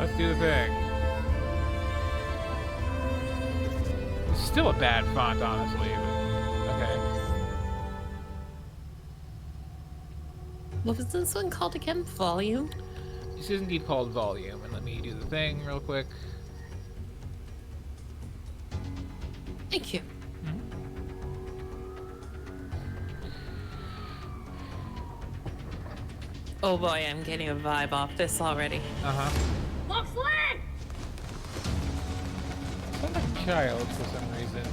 Let's do the thing. It's still a bad font, honestly, but okay. What was this one called again? Volume? This is indeed called volume, and let me do the thing real quick. Thank you. Oh boy, I'm getting a vibe off this already. Look flag! Sounds like a child for some reason.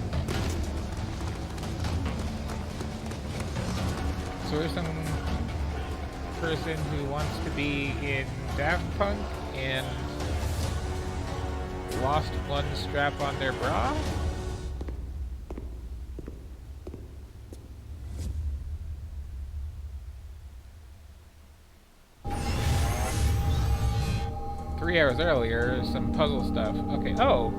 So there's some person who wants to be in Daft Punk and lost one strap on their bra? Three hours earlier, some puzzle stuff. Okay, oh.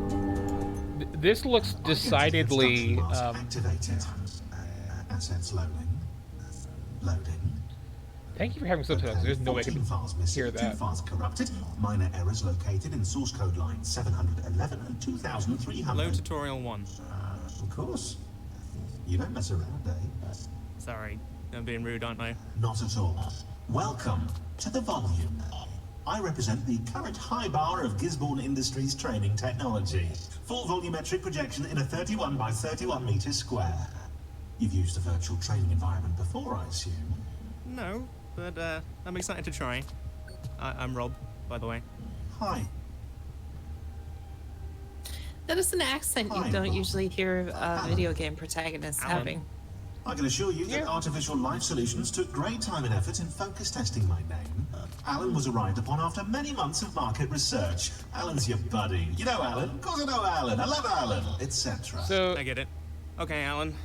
This looks decidedly, activated. Assets loading. Loading. Thank you for having subtitles. There's no way I could files missing, hear that. 2 files corrupted, minor errors located in source code lines 711 and 2300. Load tutorial 1. Of course. You don't mess around, eh? Sorry, I'm being rude, aren't I? Not at all. Welcome to the volume. I represent the current high bar of Gisborne Industries training technology. Full volumetric projection in a 31 by 31 meter square. You've used a virtual training environment before, I assume. No, but I'm excited to try. I'm Rob, by the way. Hi. That is an accent you don't usually hear video game protagonists Alan. having. I can assure you that Artificial Life Solutions took great time and effort in focus testing my name. Alan was arrived upon after many months of market research. Alan's your buddy. You know Alan? Of course I know Alan. I love Alan, etc. So, I get it. Okay, Alan,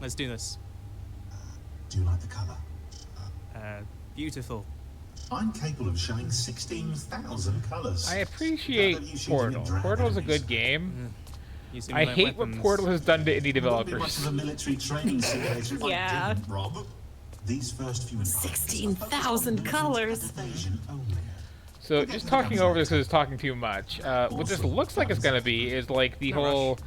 let's do this. Do you like the color? Beautiful. I'm capable of showing 16,000 colors. I appreciate Portal. Portal's a good game. You I simulate hate what weapons. Portal has done to indie Wouldn't be much developers. of a military training simulator if Yeah. I didn't, Rob. These first few environments are focused on 16,000 movement colors. and evasion only. So just talking over this because it's talking too much. What this looks like it's gonna be is like the whole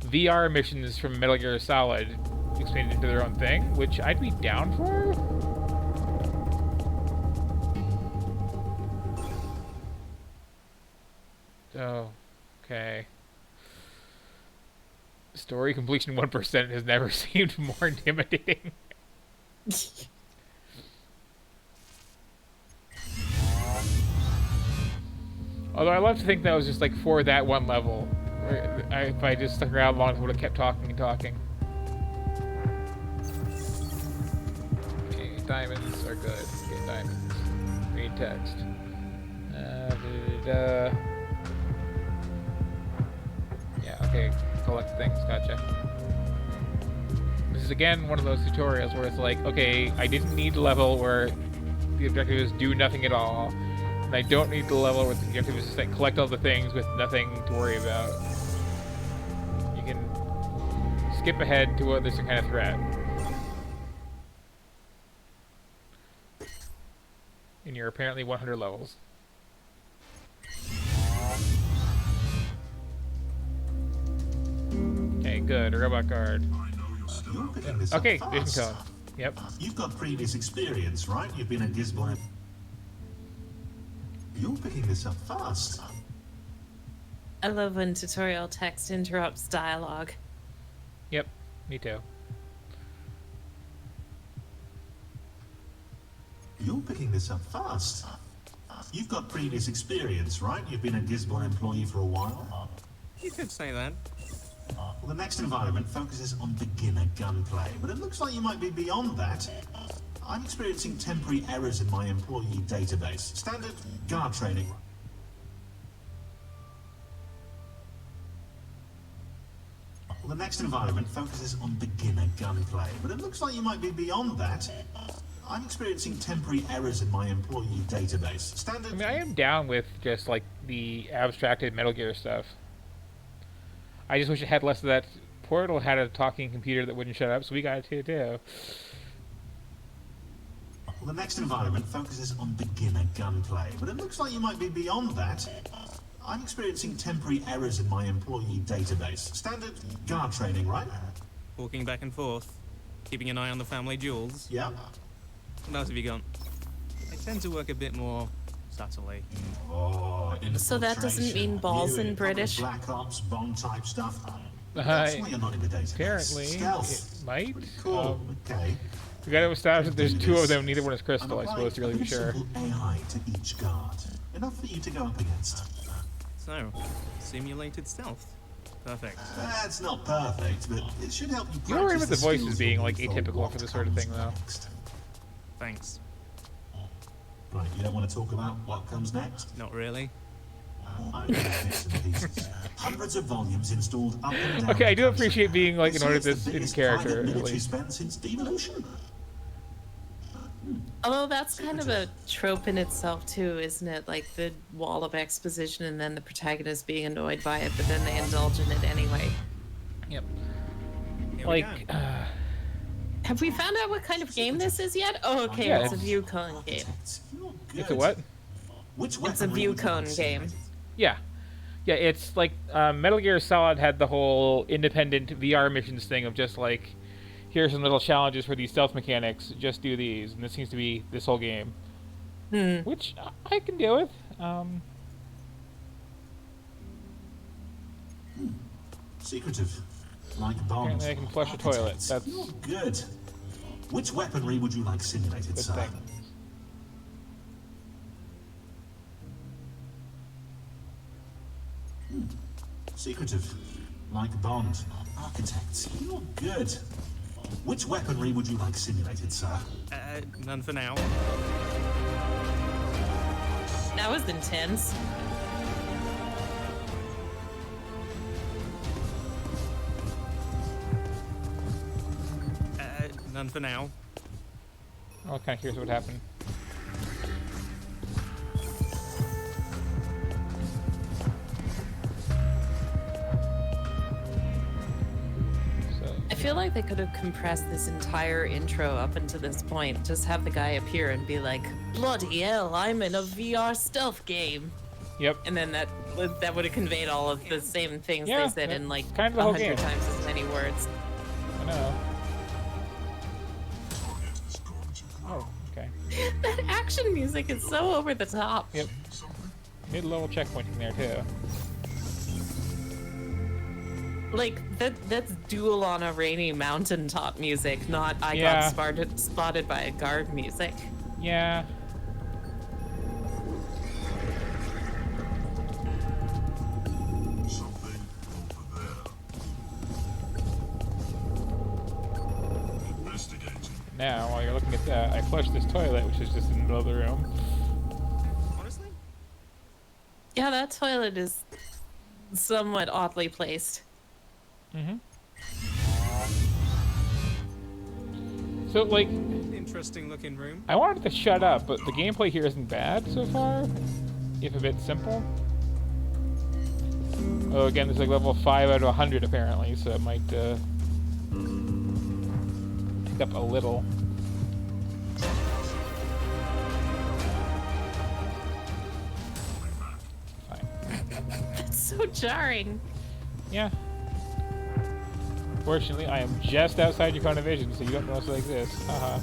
VR missions from Metal Gear Solid expanded into their own thing, which I'd be down for. Oh, okay. Story completion 1% has never seemed more intimidating. Although I love to think that was just like for that one level. If I just stuck around long, I would have kept talking and talking. Okay, diamonds are good. Okay, diamonds. Read text. Yeah, okay. Collect things, gotcha. This is again one of those tutorials where it's like, okay, I didn't need a level where the objective is do nothing at all. And I don't need the level where the objective is just like collect all the things with nothing to worry about. You can skip ahead to what there's some kind of threat. And you're apparently 100 levels. Okay, good. A robot guard. You're picking this Okay, up vision fast. cone. Yep. You've got previous experience, right? You've been at Gisborne. You're picking this up fast. I love when tutorial text interrupts dialogue. Yep. Me too. You're picking this up fast. You've got previous experience, right? You've been a Gisborne employee for a while. You could say that. Well, the next environment focuses on beginner gunplay, but it looks like you might be beyond that. I'm experiencing temporary errors in my employee database. Standard guard training. Well, the next environment focuses on beginner gunplay, but it looks like you might be beyond that. I'm experiencing temporary errors in my employee database. Standard. I mean, I am down with just like the abstracted Metal Gear stuff. I just wish it had less of that. Portal had a talking computer that wouldn't shut up, so we got it too. Well, the next environment focuses on beginner gunplay, but it looks like you might be beyond that. I'm experiencing temporary errors in my employee database. Standard guard training, right? Walking back and forth, keeping an eye on the family jewels. Yeah. What else have you got? I tend to work a bit more subtly. Oh, So that doesn't mean balls New in British? Black Ops, Bond type stuff. That's why you're not in the database. Apparently, Stealth. it might. Cool. Okay. We gotta establish that there's two of them, neither one is crystal, I I'm suppose, to really be applying sure. simple AI to each guard. Enough for you to go up against. So, simulated stealth. Perfect. That's not perfect, but it should help you practice You're right with the voices skills being, you'll like, need atypical what for this sort of comes thing, though. next. Thanks. Right, you don't want to talk about what comes next? Not really. I know bits and pieces. Hundreds of volumes installed up and down. Okay, I do the appreciate coast. being, like, in They say order it's to the this in biggest character, private at military least. spend since devolution. Although that's kind of a trope in itself too, isn't it? Like the wall of exposition and then the protagonist being annoyed by it, but then they indulge in it anyway. Yep. Here we Like, go. Have we found out what kind of game this is yet? Oh, okay, Yeah, it's a it's- Viewcon game. Architects, you're it's good. a what? Which It's a weaponry would you like Viewcon game. simulated? Yeah. Yeah, it's like Metal Gear Solid had the whole independent VR missions thing of just like, here's some little challenges for these stealth mechanics, just do these, and this seems to be this whole game. Which I can deal with. Secretive. Like bombs. Apparently I can flush a toilet. Architects, That's you're good. Which weaponry would you like simulated, good sir? thing. Secretive. Like Bond. Architects, you're good. Which weaponry would you like simulated, sir? None for now. That was intense. None for now. I'm kind of curious what happened. So, I feel like they could have compressed this entire intro up until this point. Just have the guy appear and be like, "Bloody hell, I'm in a VR stealth game," yep. and then that would have conveyed all of the same things Yeah, they said in that's like kind of the whole 100 game. times as many words. I know. Oh, okay. That action music is so over the top. Yep. Mid-level checkpointing there too. Like that's Duel on a Rainy Mountaintop music, not I Yeah. got spotted by a guard music. Yeah. Something over there. Investigating. Now, while you're looking at that, I flushed this toilet, which is just in the middle of the room. Honestly? Yeah, that toilet is somewhat oddly placed. So, like, Interesting looking room. I wanted to shut up, but the gameplay here isn't bad so far, if a bit simple. Oh, again, there's like level 5 out of 100 apparently, so it might pick up a little. Fine. That's so jarring. Yeah. Fortunately, I am just outside your cone of vision, so you don't notice I exist. Haha.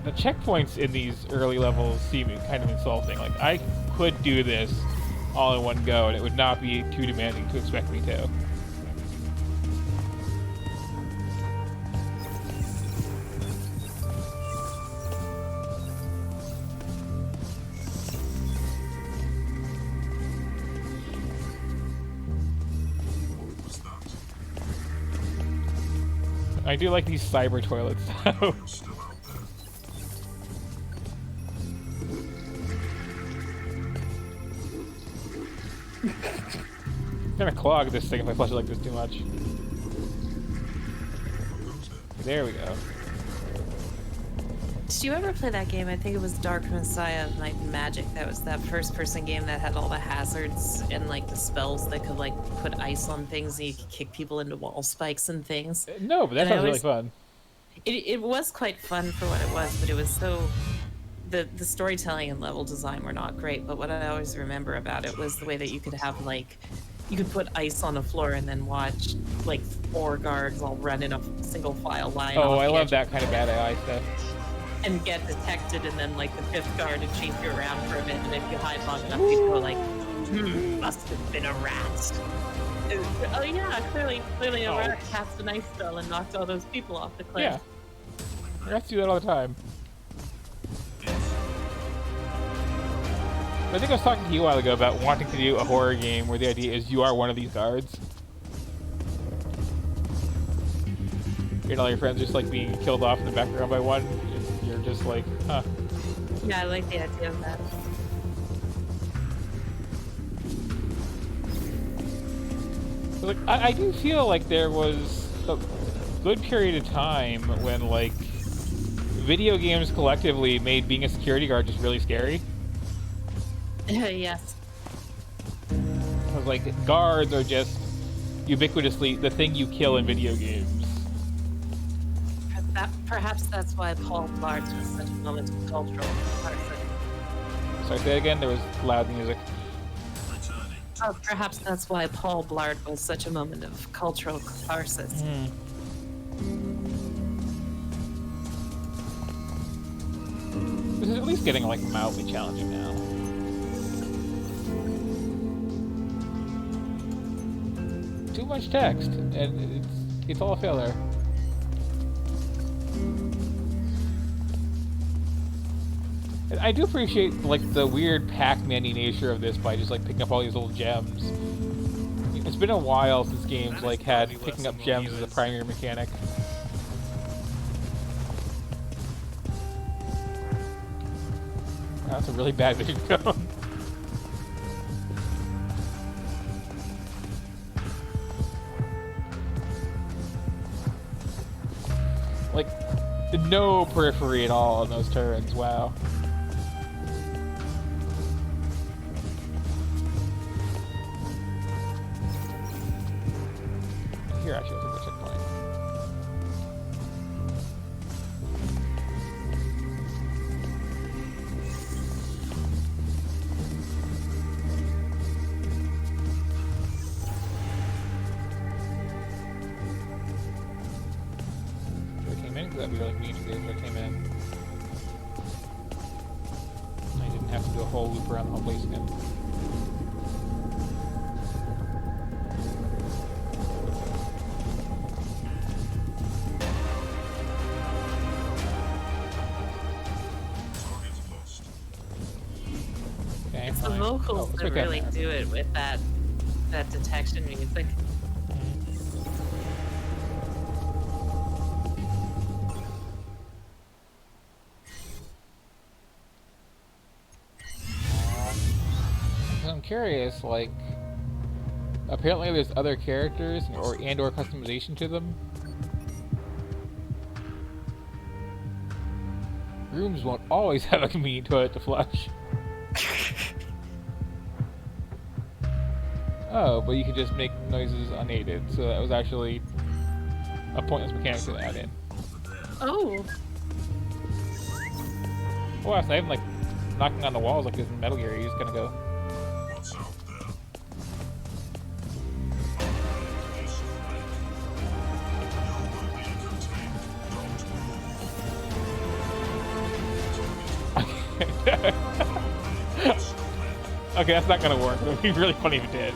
The checkpoints in these early levels seem kind of insulting. Like, I could do this all in one go, and it would not be too demanding to expect me to. What was that? I do like these cyber toilets, though. Still out there. I'm gonna clog this thing if I flush it like this too much. What goes there? There we go. Did you ever play that game? I think it was Dark Messiah of Might and Magic. That was that first-person game that had all the hazards and like the spells that could like put ice on things, and you could kick people into wall spikes and things. No, but that And I sounds really always- fun. It was quite fun for what it was, but it was so the storytelling and level design were not great. But what I always remember about it was the way that you could have like you could put ice on the floor and then watch like 4 guards all run in a single file line. Oh, off I the love edge that kind of bad AI stuff. and get detected, and then like the 5th guard would chase you around for a bit, and if you hide long enough, you'd go like, must have been a rat. Oh yeah, clearly a rat cast an ice spell and knocked all those people off the cliff. Yeah. Rats do that all the time. I think I was talking to you a while ago about wanting to do a horror game where the idea is you are one of these guards. And all your friends just like being killed off in the background by one. You're just like, huh. Yeah, I like the idea of that. So, like, I do feel like there was a good period of time when like video games collectively made being a security guard just really scary. Yes. I was like, guards are just ubiquitously the thing you kill in video games. Perhaps that's why Paul Blart was such a moment of cultural catharsis. Sorry, say that again? There was loud music. Returning. Oh, perhaps that's why Paul Blart was such a moment of cultural catharsis. This is at least getting like mildly challenging now. Too much text, and it's all a failure. And I do appreciate like the weird Pac-Man-y nature of this by just like picking up all these little gems. It's been a while since games like had picking up gems as a primary mechanic. That's a really bad vision cone. Like, no periphery at all on those turns, wow. Here, actually, I'll take the checkpoint. That'd be really neat if I came in. I didn't have to do a whole loop around the whole place again. Target lost. Okay, It's the fine. vocals let's that pick up really there. do it with that detection music. So I'm curious, like, apparently there's other characters or customization to them. Rooms won't always have a convenient toilet to flush. Oh, but you can just make noises unaided, so that was actually a pointless mechanic to add in. Oh, Oh, wow, so I have like knocking on the walls like this in Metal Gear. You're just gonna go. What's out there? Okay, that's not gonna work. It would be really funny if it did.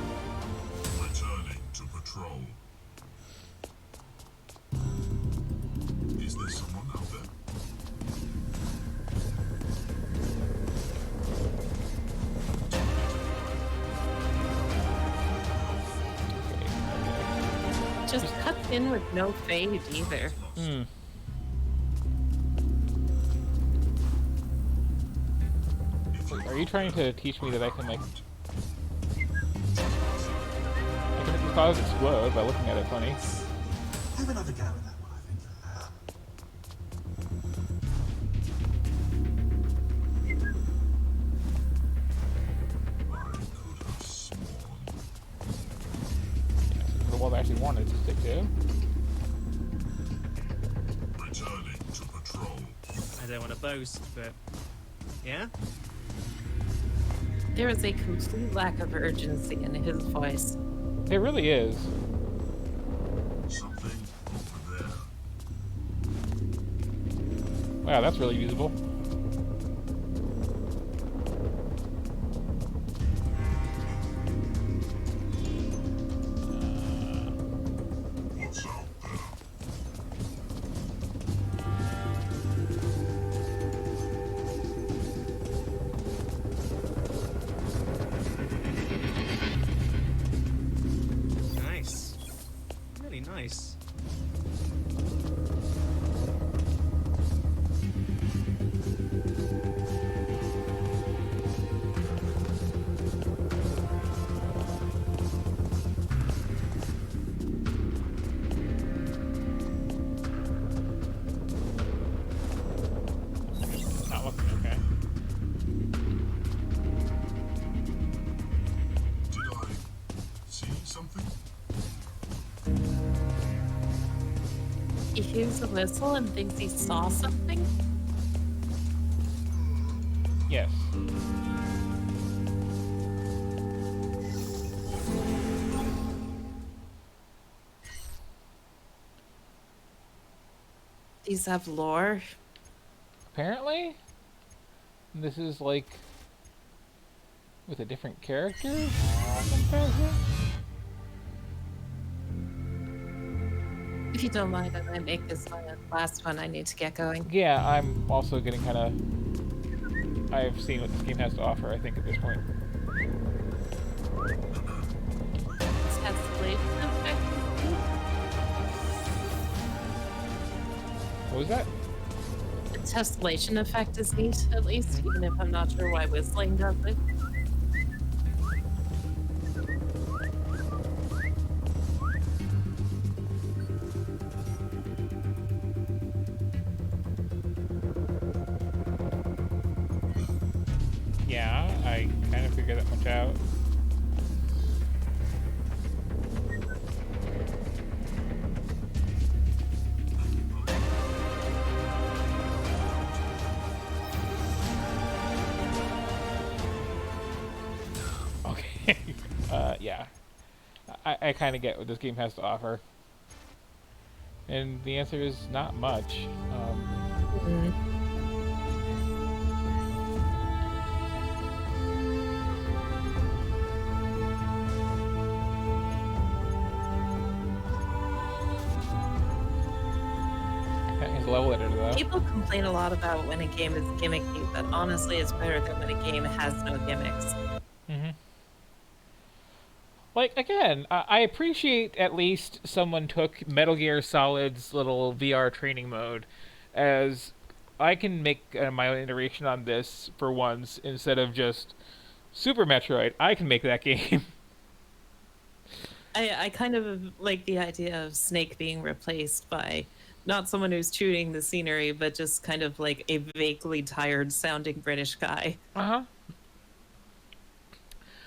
Returning to patrol. Is there someone out there? just cuts in with no fade either. Hmm. Are you trying to teach me that I can like I can make the clouds explode by looking at it funny? Have another go at that one, I think. wanted to stick to. Returning to patrol. I don't want to boast, but yeah. There is a complete lack of urgency in his voice. It really is. Something over there. Wow, that's really usable. What's out there? Nice. Really nice. Not looking okay. Did I see something? He hears a whistle and thinks he saw something. Yes. These have lore. Apparently, this is like with a different character. Comparison? If you don't mind, I might make this my last one. I need to get going. Yeah, I'm also getting kind of. I've seen what this game has to offer. I think at this point. Tesselation effect. What was that? The tessellation effect is neat, at least, even if I'm not sure why whistling does it. Yeah, I kind of figured that much out. Okay. Yeah. I kind of get what this game has to offer. And the answer is not much. His level editor, though. People complain a lot about when a game is gimmicky, but honestly, it's better than when a game has no gimmicks. Like, again, I appreciate at least someone took Metal Gear Solid's little VR training mode as I can make my own iteration on this for once instead of just Super Metroid. I can make that game. I kind of like the idea of Snake being replaced by not someone who's chewing the scenery, but just kind of like a vaguely tired sounding British guy. Uh-huh.